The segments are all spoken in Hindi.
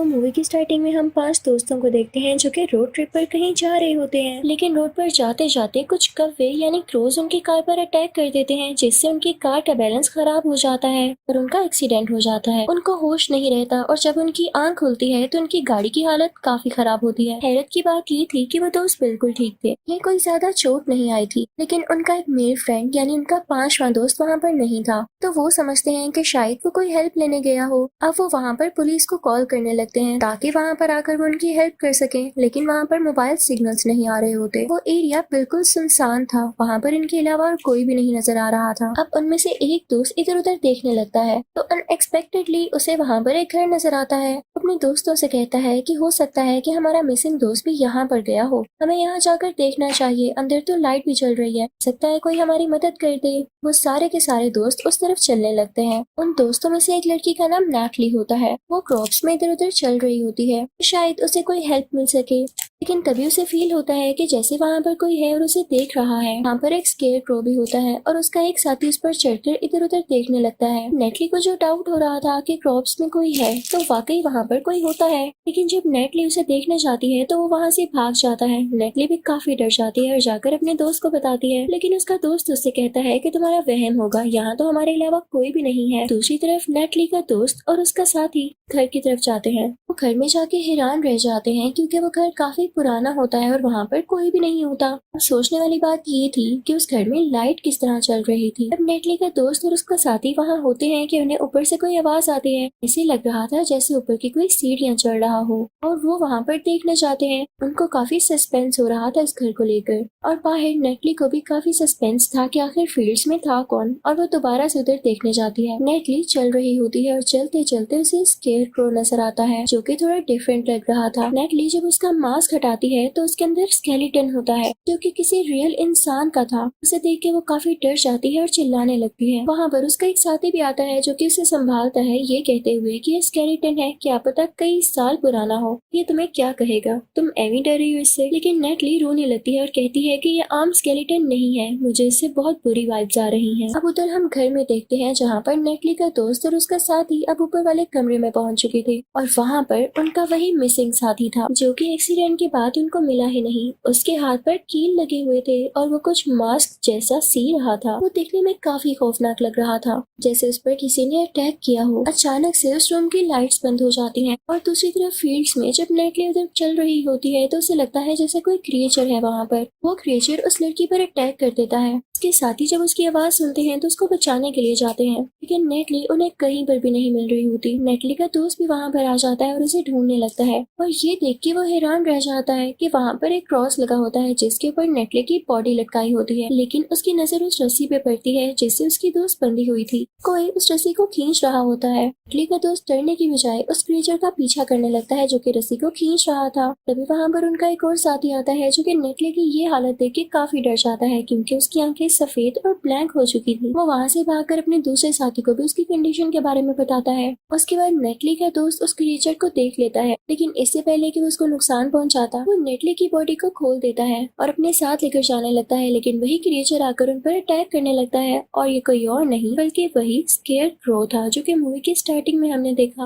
मूवी की स्टार्टिंग में हम 5 दोस्तों को देखते हैं जो कि रोड ट्रिप पर कहीं जा रहे होते हैं, लेकिन रोड पर जाते जाते कुछ कौवे यानी क्रोज उनकी कार पर अटैक कर देते हैं, जिससे उनकी कार का बैलेंस खराब हो जाता है और उनका एक्सीडेंट हो जाता है। उनको होश नहीं रहता और जब उनकी आंख खुलती है तो उनकी गाड़ी की हालत काफी खराब होती है। हैरत की बात ये थी कि वो दोस्त बिल्कुल ठीक थे, ये कोई ज्यादा चोट नहीं आई थी, लेकिन उनका एक मेल फ्रेंड यानी उनका 5वां दोस्त वहाँ पर नहीं था। तो वो समझते हैं कि शायद वो कोई हेल्प लेने गया हो। अब वो वहाँ पर पुलिस को कॉल करने लगते हैं ताकि वहाँ पर आकर वो उनकी हेल्प कर सके, लेकिन वहाँ पर मोबाइल सिग्नल्स नहीं आ रहे होते। वो एरिया बिल्कुल सुनसान था, वहाँ पर इनके अलावा और कोई भी नहीं नजर आ रहा था। अब उनमें से एक दोस्त इधर उधर देखने लगता है तो अनएक्सपेक्टेडली उसे वहाँ पर एक घर नजर आता है। अपने दोस्तों से कहता है कि हो सकता है कि हमारा मिसिंग दोस्त भी यहाँ पर गया हो, हमें यहाँ जाकर देखना चाहिए, अंदर तो लाइट भी चल रही है, सकता है कोई हमारी मदद कर दे। वो सारे के सारे दोस्त उस तरफ चलने लगते हैं। उन दोस्तों में से एक लड़की का नाम नैटली होता है। वो क्रॉप्स में इधर उधर चल रही होती है, शायद उसे कोई हेल्प मिल सके, लेकिन तभी उसे फील होता है कि जैसे वहाँ पर कोई है और उसे देख रहा है। वहाँ पर एक स्केयर क्रो भी होता है और उसका एक साथी उस पर चढ़कर इधर उधर देखने लगता है। नेटली को जो डाउट हो रहा था कि क्रॉप्स में कोई है तो वाकई वहाँ पर कोई होता है, लेकिन जब नेटली उसे देखने जाती है तो वो वहाँ से भाग जाता है। नेटली भी काफी डर जाती है और जाकर अपने दोस्त को बताती है, लेकिन उसका दोस्त उससे कहता है कि तुम्हारा वहम होगा, यहाँ तो हमारे अलावा कोई भी नहीं है। दूसरी तरफ नेटली का दोस्त और उसका साथी घर की तरफ जाते हैं। वो घर में जाके हैरान रह जाते हैं क्योंकि वो घर काफी पुराना होता है और वहाँ पर कोई भी नहीं होता। अब सोचने वाली बात ये थी कि उस घर में लाइट किस तरह चल रही थी। अब नेटली का दोस्त और उसका साथी वहाँ होते हैं कि उन्हें ऊपर से कोई आवाज आती है। इसे लग रहा था जैसे ऊपर की कोई सीढ़ियाँ चढ़ रहा हो और वो वहाँ पर देखने जाते हैं। उनको काफी सस्पेंस हो रहा था इस घर को लेकर और बाहर नेटली को भी काफी सस्पेंस था कि आखिर फील्ड्स में था कौन, और वो दोबारा से उधर देखने जाती है। नेटली चल रही होती है और चलते चलते उसे स्केयर क्रो नजर आता है जो कि थोड़ा डिफरेंट लग रहा था। नेटली जब उसका मास्क हटाती है तो उसके अंदर स्केलेटन होता है जो कि किसी रियल इंसान का था। उसे देख के वो काफी डर जाती है और चिल्लाने लगती है। वहाँ पर उसका एक साथी भी आता है जो कि उसे संभालता है, ये कहते हुए कि ये स्केलेटन है, क्या पता कई साल पुराना हो, ये तुम्हें क्या कहेगा, तुम एवी डर रही हो इससे। लेकिन नेटली रोने लगती है और कहती है कि ये आम स्केलेटन नहीं है, मुझे इससे बहुत बुरी वाइब्स आ रही हैं। अब उधर हम घर में देखते हैं जहाँ पर नेटली का दोस्त और उसका साथी अब ऊपर वाले कमरे में पहुंच चुके थे और वहाँ पर उनका वही मिसिंग साथी था जो कि एक्सीडेंट के बाद उनको मिला ही नहीं। उसके हाथ पर कील लगे हुए थे और वो कुछ मास्क जैसा सी रहा था। वो देखने में काफी खौफनाक लग रहा था, जैसे उस पर किसी ने अटैक किया हो। अचानक से उस रूम की लाइट्स बंद हो जाती हैं और दूसरी तरफ फील्ड्स में जब नेटली उधर चल रही होती है तो उसे लगता है जैसे कोई क्रिएचर है वहाँ पर। वो क्रिएचर उस लड़की पर अटैक कर देता है। उसके साथी जब उसकी आवाज सुनते हैं तो उसको बचाने के लिए जाते हैं, लेकिन नेटली उन्हें कहीं पर भी नहीं मिल रही होती। नेटली का दोस्त भी वहाँ पर आ जाता है और उसे ढूंढने लगता है और ये देख के वो हैरान रह जाता है कि वहाँ पर एक क्रॉस लगा होता है जिसके ऊपर नेटली की बॉडी लटकाई होती है, लेकिन उसकी नजर उस रस्सी पे पड़ती है जिससे उसकी दोस्त बंधी हुई थी। कोई उस रस्सी को खींच रहा होता है। नेटली का दोस्त डरने की बजाय उस क्रिएचर का पीछा करने लगता है जो कि रस्सी को खींच रहा था। तभी वहाँ पर उनका एक और साथी आता है जो कि नेटली की ये हालत देख के काफी डर जाता है क्योंकि उसकी आंखें सफेद और ब्लैंक हो चुकी थी। वो वहाँ से भागकर अपने दूसरे साथी को भी उसकी कंडीशन के बारे में बताता है। उसके बाद नेटली का दोस्त उस क्रिएचर को देख लेता है, लेकिन इससे पहले कि वो उसको नुकसान पहुंचाता वो नेटली की बॉडी को खोल देता है और अपने साथ लेकर जाने लगता है, लेकिन वही क्रिएचर आकर उन पर अटैक करने लगता है और ये कोई और नहीं बल्कि वही स्केयर क्रो था जो कि मूवी की स्टार्टिंग में हमने देखा।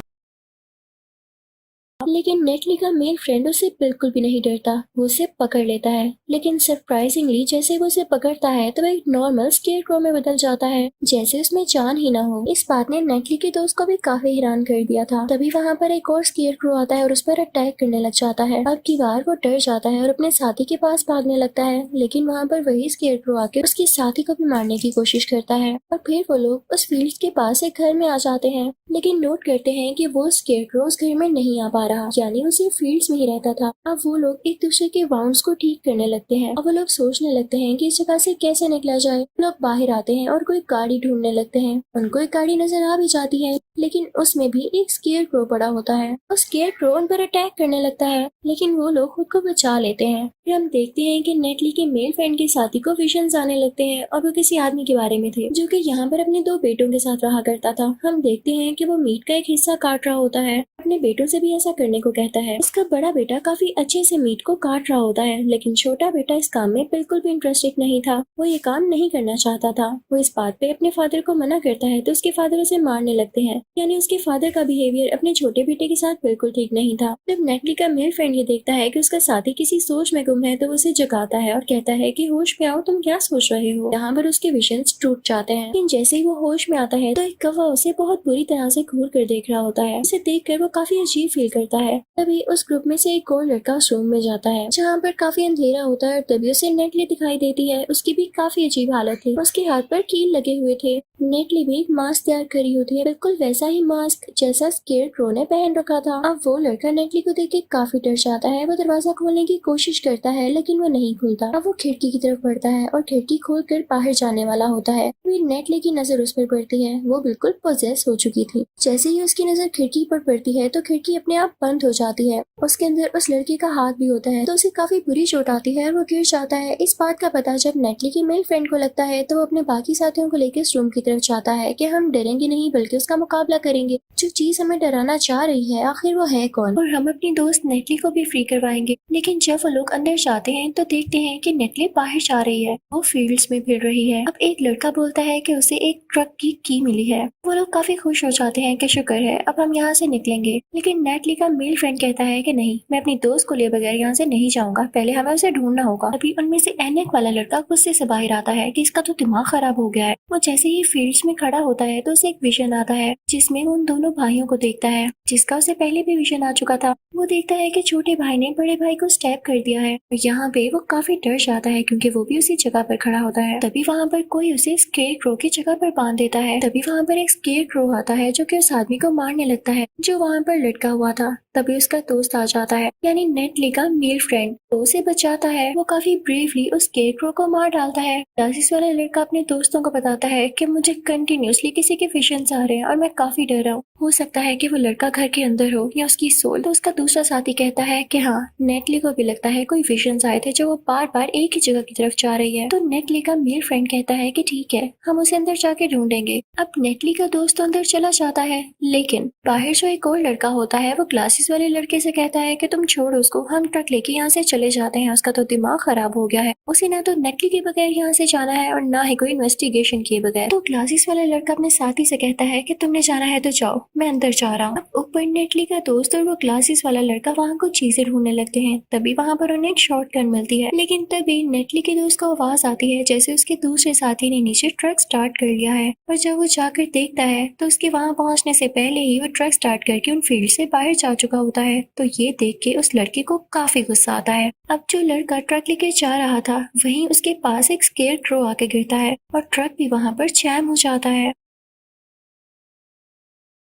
लेकिन नेटली का मेल फ्रेंड उसे बिल्कुल भी नहीं डरता, वो उसे पकड़ लेता है, लेकिन सरप्राइजिंगली जैसे वो उसे पकड़ता है तो एक नॉर्मल स्केयर क्रो में बदल जाता है, जैसे उसमें जान ही ना हो। इस बात ने नेटली के दोस्त को भी काफी हैरान कर दिया था। तभी वहाँ पर एक और स्केयर क्रो आता है और उस पर अटैक करने लग जाता है। अब की बार वो डर जाता है और अपने साथी के पास भागने लगता है, लेकिन वहाँ पर वही स्केयर क्रो आकर उसके साथी को भी मारने की कोशिश करता है और फिर वो लोग उस फील्ड के पास एक घर में आ जाते हैं, लेकिन नोट करते हैं कि वो स्केयर क्रो उस घर में नहीं आ पा रहा, यानी वो सिर्फ फील्ड्स में ही रहता था। अब वो लोग एक दूसरे के वाउंड्स को ठीक करने लगते हैं और वो लोग सोचने लगते हैं कि इस जगह से कैसे निकला जाए। लोग बाहर आते हैं और कोई गाड़ी ढूंढने लगते हैं। उनको एक गाड़ी नजर आ भी जाती है, लेकिन उसमें भी एक स्केयर क्रो पड़ा होता है। उस स्केयर क्रो उन पर अटैक करने लगता है, लेकिन वो लोग खुद को बचा लेते हैं। फिर हम देखते हैं कि नेटली के मेल फ्रेंड के साथी को विजन्स आने लगते हैं और वो किसी आदमी के बारे में थे जो कि यहाँ पर अपने 2 बेटों के साथ रहा करता था। हम देखते हैं कि वो मीट का एक हिस्सा काट रहा होता है, अपने बेटों से भी ऐसा करने करने को कहता है। उसका बड़ा बेटा काफी अच्छे से मीट को काट रहा होता है, लेकिन छोटा बेटा इस काम में बिल्कुल भी इंटरेस्टेड नहीं था। वो ये काम नहीं करना चाहता था। वो इस बात पे अपने फादर को मना करता है तो उसके फादर उसे मारने लगते हैं। यानी उसके फादर का बिहेवियर अपने छोटे बेटे के साथ बिल्कुल ठीक नहीं था। जब नेटली का मेल फ्रेंड ये देखता है कि उसका साथी किसी सोच में गुम है तो वो उसे जगाता है और कहता है कि होश में आओ, तुम क्या सोच रहे हो। यहाँ पर उसके विजन्स टूट जाते हैं, लेकिन जैसे ही वो होश में आता है तो एक कौवा उसे बहुत बुरी तरह से घूर कर देख रहा होता है। उसे देखकर वो काफी अजीब फील करता है। तभी उस ग्रुप में से एक और लड़का उस रूम में जाता है जहाँ पर काफी अंधेरा होता है और तभी उसे नेटली दिखाई देती है। उसकी भी काफी अजीब हालत थी। उसके हाथ पर कील लगे हुए थे। नेटली भी एक मास्क तैयार करी होती है, बिल्कुल वैसा ही मास्क जैसा स्केयरक्रो ने पहन रखा था। अब वो लड़का नेटली को देख के काफी डर जाता है। वो दरवाजा खोलने की कोशिश करता है लेकिन वो नहीं खुलता। अब वो खिड़की की तरफ बढ़ता है और खिड़की खोलकर बाहर जाने वाला होता है। फिर नेटली की नजर उस पर पड़ती है। वो बिल्कुल पोजेस हो चुकी थी। जैसे ही उसकी नजर खिड़की पर पड़ती है तो खिड़की अपने आप बंद हो जाती है। उसके अंदर उस लड़के का हाथ भी होता है तो उसे काफी बुरी चोट आती है और वो गिर जाता है। इस बात का पता जब नेटली की मेल फ्रेंड को लगता है तो वो अपने बाकी साथियों को लेकर इस रूम की तरफ जाता है कि हम डरेंगे नहीं बल्कि उसका मुकाबला करेंगे। जो चीज हमें डराना चाह रही है आखिर वो है कौन, और हम अपनी दोस्त नेटली को भी फ्री करवाएंगे। लेकिन जब वो लोग अंदर जाते हैं तो देखते हैं कि नेटली बाहर जा रही है। वो फील्ड्स में फिर रही है। अब एक लड़का बोलता है कि उसे एक ट्रक की मिली है। वो लोग काफी खुश हो जाते हैं कि शुक्र है अब हम यहाँ से निकलेंगे। लेकिन नेटली का मेल फ्रेंड कहता है कि नहीं, मैं अपनी दोस्त को लिए बगैर यहाँ से नहीं जाऊंगा, पहले हमें उसे ढूंढना होगा। अभी उनमें से एनेक वाला लड़का गुस्से से बाहर आता है कि इसका तो दिमाग खराब हो गया है। वो जैसे ही फील्ड्स में खड़ा होता है तो उसे एक विजन आता है जिसमें वो उन दोनों भाइयों को देखता है जिसका उसे पहले भी विजन आ चुका था। वो देखता है कि छोटे भाई ने बड़े भाई को स्टैब कर दिया है। यहाँ पे वो काफी डर जाता है क्योंकि वो भी उसी जगह पर खड़ा होता है। तभी वहाँ पर कोई उसे स्केयरक्रो की जगह पर बांध देता है। तभी वहाँ पर एक स्केयरक्रो आता है जो कि उस आदमी को मारने लगता है जो वहाँ पर लटका हुआ था। तभी उसका दोस्त आ जाता है यानी नेटली का मेल फ्रेंड, तो उसे बचाता है। वो काफी ब्रेवली उस स्केयरक्रो को मार डालता है। क्लासेस वाला लड़का अपने दोस्तों को बताता है कि मुझे कंटिन्यूसली किसी के विजन्स आ रहे हैं और मैं काफी डर रहा हूँ। हो सकता है कि वो लड़का घर के अंदर हो या उसकी सोल। तो उसका दूसरा साथी कहता है कि हाँ, नेटली को भी लगता है कोई विजन्स आए थे जो वो बार बार एक ही जगह की तरफ जा रही है। तो नेटली का मेल फ्रेंड कहता है कि ठीक है, हम उसे अंदर जाके ढूंढेंगे। अब नेटली का दोस्त अंदर चला जाता है, लेकिन बाहर जो एक और लड़का होता है वो क्लासेस वाले लड़के से कहता है कि तुम छोड़ो उसको, हम ट्रक लेके यहाँ से चले जाते हैं, उसका तो दिमाग खराब हो गया है। उसे ना तो नेटली के बगैर यहाँ से जाना है और ना ही कोई इन्वेस्टिगेशन किए बगैर। तो क्लासेस वाला लड़का अपने साथी से कहता है कि तुमने जाना है तो जाओ, मैं अंदर जा रहा हूँ। अब ऊपर नेटली का दोस्त और वो क्लासेस वाला लड़का वहाँ कुछ चीजें ढूंढने लगते हैं। तभी वहाँ पर उन्हें एक शॉटगन मिलती है, लेकिन तभी नेटली के दोस्त को आवाज आती है जैसे उसके दूसरे साथी ने नीचे ट्रक स्टार्ट कर लिया है। और जब वो जाकर देखता है तो उसके वहाँ पहुंचने से पहले ही वो ट्रक स्टार्ट करके उन फील्ड से बाहर जा चुका होता है। तो ये देख के उस लड़के को काफी गुस्सा आता है। अब जो लड़का ट्रक लेके जा रहा था वहीं उसके पास एक स्केयरक्रो आके गिरता है और ट्रक भी वहाँ पर जैम हो जाता है।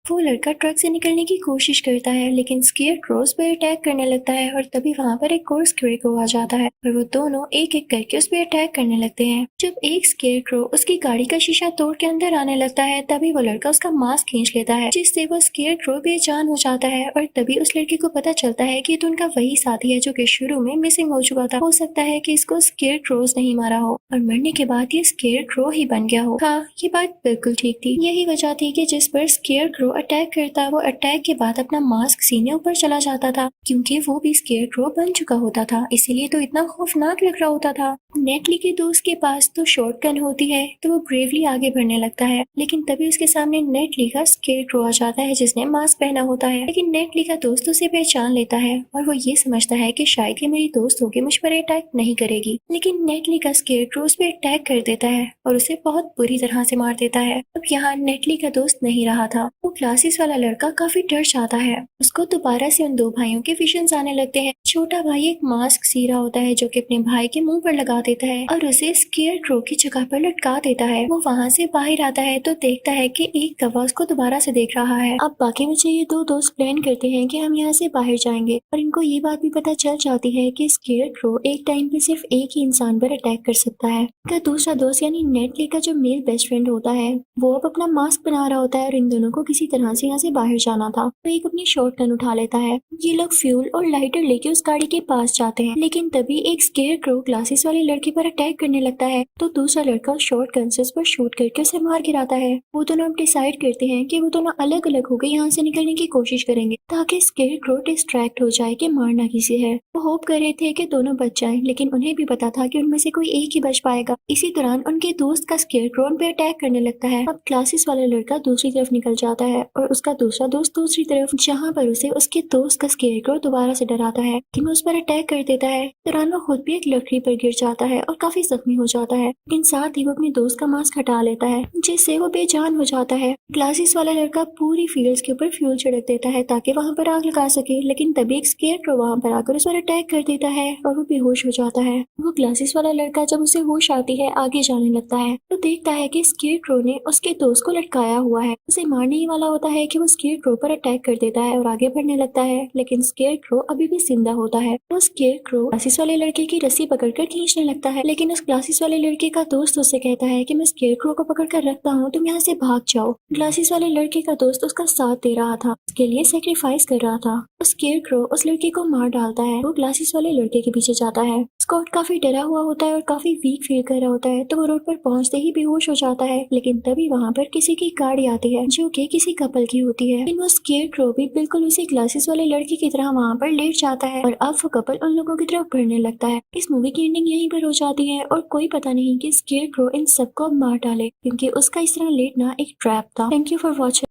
वो लड़का ट्रक से निकलने की कोशिश करता है लेकिन स्केयरक्रोस पर अटैक करने लगता है और तभी वहाँ पर एक और स्केयरक्रो आ जाता है और वो दोनों एक एक करके उस पर अटैक करने लगते हैं। जब एक स्केयरक्रो उसकी गाड़ी का शीशा तोड़ के अंदर आने लगता है तभी वो लड़का उसका मास्क खींच लेता है जिससे वो स्केयरक्रो बेजान हो जाता है। और तभी उस लड़के को पता चलता है कि तो उनका वही साथी है जो कि शुरू में मिसिंग हो चुका था। हो सकता है कि इसको स्केयरक्रोस नहीं मारा हो और मरने के बाद ये स्केयरक्रो ही बन गया हो। हाँ, ये बात बिल्कुल ठीक थी। यही वजह थी कि जिस पर स्केयरक्रो अटैक करता वो अटैक के बाद अपना मास्क सीने ऊपर चला जाता था क्योंकि वो भी स्केयरक्रो बन चुका होता था, इसीलिए तो इतना खौफनाक लग रहा होता था। नेटली के दोस्त के पास तो शॉटगन होती है तो वो ब्रेवली आगे बढ़ने लगता है, लेकिन तभी उसके सामने नेटली का स्केयरक्रो आ जाता है जिसने मास्क पहना होता है। लेकिन नेटली का दोस्त उसे पहचान लेता है और वो ये समझता है कि शायद ये मेरी दोस्त होगी, मुझ पर अटैक नहीं करेगी। लेकिन नेटली का स्केयरक्रो उस पर अटैक कर देता है और उसे बहुत बुरी तरह से मार देता है। अब यहाँ नेटली का दोस्त नहीं रहा था। वो क्लासेस वाला लड़का काफी डर जाता है। उसको दोबारा से उन दो भाइयों के विजन्स आने लगते हैं। छोटा भाई एक मास्क सी रहा होता है जो कि अपने भाई के मुंह पर लगा देता है और उसे स्केयरक्रो की जगह पर लटका देता है। वो वहाँ से बाहर आता है तो देखता है कि एक कौवा उसको दोबारा से देख रहा है। अब बाकी बच्चे ये दो दोस्त प्लान करते हैं कि हम यहाँ से बाहर जाएंगे और इनको ये बात भी पता चल जाती है कि स्केयरक्रो एक टाइम पे सिर्फ एक ही इंसान पर अटैक कर सकता है। का दूसरा दोस्त यानी नेटली का जो मेल बेस्ट फ्रेंड होता है वो अब अपना मास्क बना रहा होता है और इन दोनों को किसी तरह से यहाँ से बाहर जाना था। तो एक अपनी शॉर्ट गन उठा लेता है। ये लोग फ्यूल और लाइटर लेके उस गाड़ी के पास जाते हैं, लेकिन तभी एक स्केयर क्रो ग्लासेस वाले लड़के पर अटैक करने लगता है। तो दूसरा लड़का शॉर्ट गन से उस पर शूट करके उसे मार गिराता है। वो दोनों अब डिसाइड करते हैं कि वो दोनों अलग अलग होकर यहाँ से निकलने की कोशिश करेंगे, ताकि स्केयर क्रो डिस्ट्रैक्ट हो जाए कि मारना किसे है। वो होप कर रहे थे कि दोनों बच जाएं, लेकिन उन्हें भी पता था कि उनमें से कोई एक ही बच पाएगा। इसी दौरान उनके दोस्त का स्केयर क्रो उन पे अटैक करने लगता है। अब क्लासेस वाला लड़का दूसरी तरफ निकल जाता है और उसका दूसरा दोस्त दूसरी तरफ, जहाँ पर उसे उसके दोस्त का स्केयर क्रो दोबारा से डराता है, लेकिन उस पर अटैक कर देता है। दौरान वो खुद भी एक लकड़ी पर गिर जाता है और काफी जख्मी हो जाता है, लेकिन साथ ही वो अपने दोस्त का मास्क हटा लेता है, जिससे वो बेजान हो जाता है। क्लासेस वाला लड़का पूरी फील्ड्स के ऊपर फ्यूल छिड़क देता है ताकि वहाँ पर आग लगा सके, लेकिन तभी एक स्केयर क्रो वहाँ पर आकर उस पर अटैक कर देता है और वो बेहोश हो जाता है। वो क्लासेस वाला लड़का जब उसे होश आती है आगे जाने लगता है तो देखता है कि स्केयर क्रो ने उसके दोस्त को लटकाया हुआ है। उसे मारने ही वाला होता है कि वो स्केयर क्रो पर अटैक कर देता है और आगे बढ़ने लगता है, लेकिन स्केयर क्रो अभी भी जिंदा होता है। वो स्केयर क्रो क्लासेस वाले लड़के की रस्सी पकड़कर खींचने लगता है, लेकिन उस क्लासेस वाले लड़के का दोस्त उससे कहता है कि मैं स्केयर क्रो को पकड़ कर रखता हूँ, तुम यहाँ से भाग जाओ। क्लासेस वाले लड़के का दोस्त उसका साथ दे रहा था, उसके लिए सेक्रीफाइस कर रहा था। स्केयर क्रो उस लड़के को मार डालता है। वो क्लासेस वाले लड़के के पीछे जाता है। स्कॉट काफी डरा हुआ होता है और काफी वीक फील कर रहा होता है, तो वो रोड पर पहुंचते ही बेहोश हो जाता है। लेकिन तभी वहाँ पर किसी की गाड़ी आती है जो कि किसी कपल की होती है, लेकिन वो स्केयर क्रो भी बिल्कुल उसी क्लासेस वाले लड़के की तरह वहाँ पर लेट जाता है और अब वो कपल उन लोगों की तरफ बढ़ने लगता है। इस मूवी की एंडिंग यहीं पर हो जाती है और कोई पता नहीं कि स्केयर क्रो इन सबको अब मार डाले, क्योंकि उसका इस तरह लेटना एक ट्रैप था। Thank you for watching.